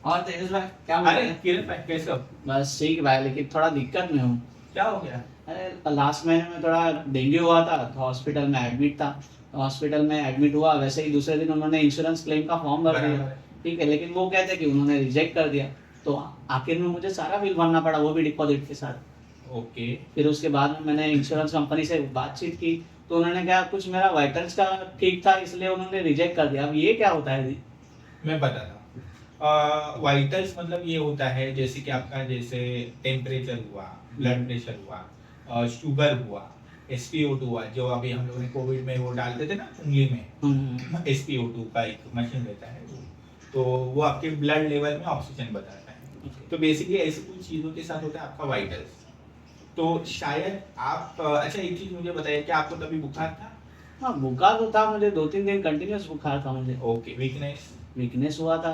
और तेजस भाई क्या बोल अरे रहे हैं? किरण भाई कैसे हो? बस ठीक है भाई, लेकिन थोड़ा दिक्कत में हूँ। क्या हो गया? अरे लास्ट महीने में थोड़ा डेंगू हुआ था तो हॉस्पिटल में एडमिट था। तो हॉस्पिटल में एडमिट हुआ, वैसे ही दूसरे दिन उन्होंने इंश्योरेंस क्लेम का फॉर्म भर दिया। बराबर है। ठीक है, लेकिन वो कहते हैं कि उन्होंने रिजेक्ट कर दिया। तो आखिर में मुझे सारा बिल भरना पड़ा, वो भी डिपॉजिट के साथ। ओके। फिर उसके बाद में मैंने इंश्योरेंस कंपनी से बातचीत की। तो उन्होंने कहा कुछ मेरा वाइटल्स का ठीक था, इसलिए उन्होंने रिजेक्ट कर दिया। अब ये क्या होता है जी? मैं बताता हूँ। वाइटल्स मतलब ये होता है जैसे कि आपका जैसे टेम्परेचर हुआ, ब्लड प्रेशर हुआ, शुगर हुआ, SpO2 हुआ, जो अभी हम लोगों ने कोविड में वो डालते थे ना उंगली में, SpO2 का एक मशीन रहता है वो। तो वो आपके ब्लड लेवल में ऑक्सीजन बताता है। तो बेसिकली ऐसी कुछ चीज़ों के साथ होता है आपका वाइटल्स। तो शायद आप अच्छा एक चीज़ मुझे बताइए कि आपको तभी बुखार था? हाँ, बुखार तो था मुझे, 2-3 दिन कंटिन्यूस बुखार था मुझे। Okay, weakness? वीकनेस हुआ था।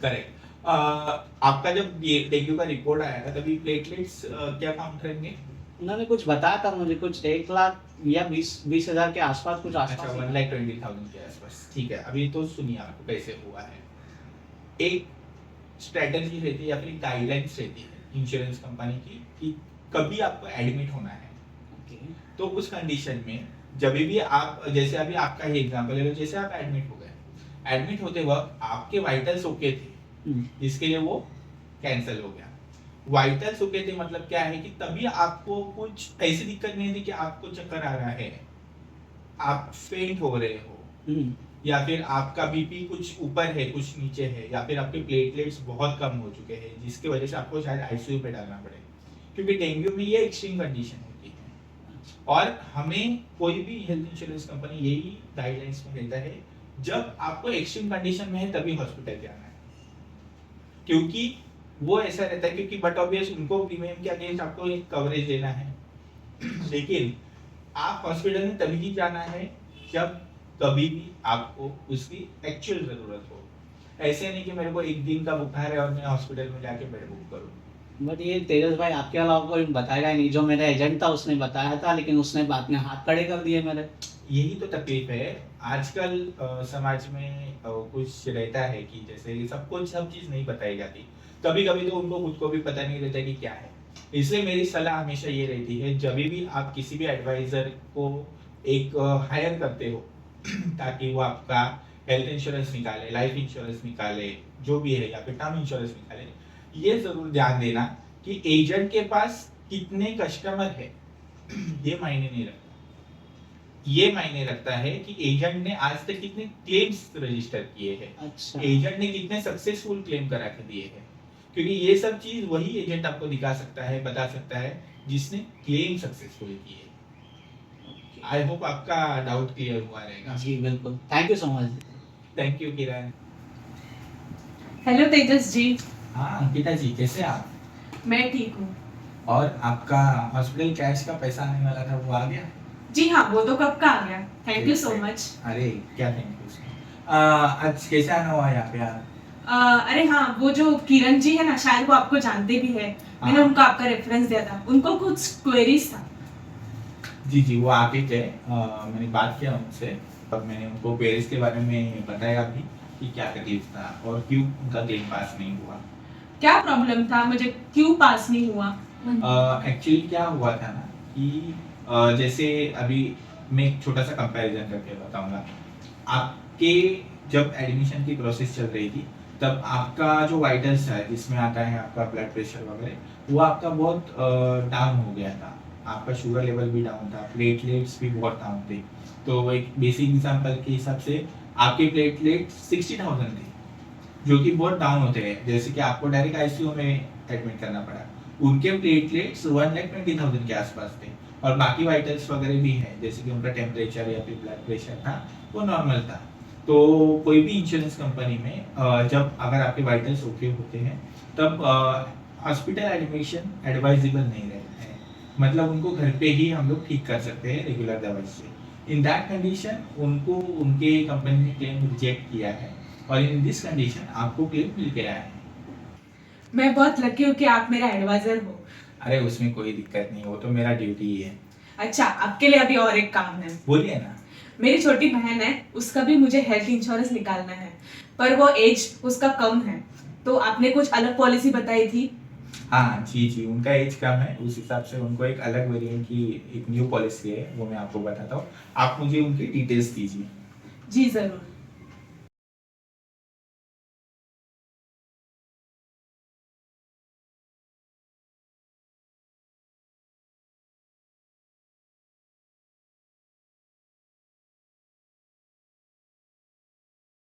करेक्ट। आपका जब ये डेंगू का रिपोर्ट आया था तभी प्लेटलेट्स क्या काउंट रहेंगे? उन्होंने कुछ बताया था मुझे, कुछ 1 लाख या 20,000 के आसपास, कुछ अच्छा, आसपास ही था। 1,20,000 के आसपास। ठीक है, अभी तो सुनिए आपको कैसे हुआ है। एक स्ट्रेटजी रहती है या फिर गाइडलाइंस रहती है इंश्योरेंस कंपनी की कि कभी आपको एडमिट होना है। ओके। तो उस कंडीशन में जब भी आप जैसे अभी आपका ही एग्जांपल ले लो, जैसे आप एडमिट हो गए, एडमिट होते वक्त आपके वाइटल्स ओके थे, इसके लिए वो कैंसिल हो गया। वाइटल्स ओके थे मतलब क्या है कि तभी आपको कुछ ऐसी दिक्कत नहीं थी कि आपको चक्कर आ रहा है, आप फेंट हो रहे हो, या फिर आपका बीपी कुछ ऊपर है कुछ नीचे है, या फिर आपके प्लेटलेट्स बहुत कम हो चुके हैं जिसकी वजह से आपको शायद आईसीयू पे डालना पड़े, क्योंकि डेंगू में ये एक्सट्रीम कंडीशन होती है। और हमें कोई भी हेल्थ इंश्योरेंस कंपनी यही गाइडलाइंस में देता है, जब आपको एक्सट्रीम कंडीशन में है तभी हॉस्पिटल जाना है, क्योंकि वो ऐसा रहता है क्योंकि बट ऑब्वियस उनको प्रीमियम के अगेंस्ट आपको एक कवरेज देना है। लेकिन आप हॉस्पिटल में तभी ही जाना है जब कभी भी आपको उसकी एक्चुअल जरूरत हो। ऐसे नहीं कि मेरे को एक दिन का बुखार है और मैं हॉस्पिटल में जाके बेड बुक करूँ। बट ये तेजस भाई आपके अलावा कोई बताएगा ही नहीं। जो मेरा एजेंट था उसने बताया था, लेकिन उसने बाद में हाथ खड़े कर दिए मेरे। यही तो तकलीफ है आजकल समाज में। कुछ रहता है कि जैसे सब कुछ सब चीज नहीं बताई जाती, कभी कभी तो उनको खुद को भी पता नहीं रहता कि क्या है। इसलिए मेरी सलाह हमेशा ये रहती है, जब भी आप किसी भी एडवाइजर को एक हायर करते हो ताकि वो आपका हेल्थ इंश्योरेंस निकाले, लाइफ इंश्योरेंस निकाले, जो भी है, या फिर टर्म इंश्योरेंस निकाले, ये जरूर ध्यान देना कि एजेंट के पास कितने कस्टमर है ये मायने नहीं रखता। ये मायने रखता है कि एजेंट ने आज तक कितने क्लेम्स रजिस्टर किए हैं, अच्छा। एजेंट ने कितने सक्सेसफुल क्लेम करा के दिए हैं, क्योंकि ये सब चीज वही एजेंट आपको दिखा सकता है, बता सकता है जिसने क्लेम सक्सेसफुल किए। आई होप आपका डाउट क्लियर हुआ रहेगा। जी बिल्कुल, thank you so much. Thank you Kiran. Hello Tejas ji. हाँ अंकिता जी, कैसे आप? मैं ठीक हूँ। और आपका हॉस्पिटल कैश का पैसा आने वाला था, वो आ गया? जी हाँ, वो तो कब का आ गया। Thank you so much. अरे क्या थैंक यू। आज कैसे आना हुआ यहाँ पे यार? अरे हाँ, वो जो किरण जी है ना, शायद वो आपको जानते भी है। मैंने हाँ। उनको आपका रेफरेंस दिया था, उनको कुछ क्वेरीज था। जी जी, वो आके थे, मैंने बात किया उनसे और मैंने उनको पेरिस के बारे में बताया भी कि क्या तकलीफ था और क्यों उनका क्लेम पास नहीं हुआ। क्या प्रॉब्लम था, मुझे क्यों पास नहीं हुआ? एक्चुअली क्या हुआ था ना कि जैसे अभी मैं एक छोटा सा कंपैरिजन करके बताऊंगा। आपके जब एडमिशन की प्रोसेस चल रही थी तब आपका जो वाइटल्स है जिसमें आता है आपका ब्लड प्रेशर वगैरह, वो आपका बहुत डाउन हो गया था। आपका शुगर लेवल भी डाउन था, प्लेटलेट्स भी बहुत डाउन थे। तो एक बेसिक एग्जांपल के हिसाब से आपके प्लेटलेट्स 60,000 थे, जो कि बहुत डाउन होते हैं, जैसे कि आपको डायरेक्ट आईसीयू में एडमिट करना पड़ा। उनके प्लेटलेट्स 1,20,000 के आसपास थे, और बाकी वाइटल्स वगैरह भी हैं, जैसे कि उनका टेम्परेचर या फिर ब्लड प्रेशर था वो नॉर्मल था। तो कोई भी इंश्योरेंस कंपनी में जब अगर आपके वाइटल्स ओके होते हैं तब हॉस्पिटल एडमिशन एडवाइजेबल नहीं रहता है, मतलब उनको घर पे ही हम लोग ठीक कर सकते हैं रेगुलर दवाई से। इन दैट कंडीशन उनको उनके कंपनी ने क्लेम रिजेक्ट किया है, और इन दिस कंडीशन आपको क्लेम मिल गया है। मैं बहुत लकी हूँ कि आप मेरा एडवाइजर हो। अरे उसमें कोई दिक्कत नहीं, वो तो मेरा ड्यूटी ही है। अच्छा, आपके लिए अभी और एक काम है। बोलिए ना। मेरी छोटी बहन है, उसका भी मुझे हेल्थ इंश्योरेंस निकालना है, पर वो एज उसका कम है। तो आपने कुछ अलग पॉलिसी बताई थी। हाँ जी जी, उनका एज कम है, उस हिसाब से उनको एक अलग वेरिएंट की एक न्यू पॉलिसी है, वो मैं आपको बताता हूँ। आप मुझे उनकी डिटेल्स दीजिए। जी जरूर।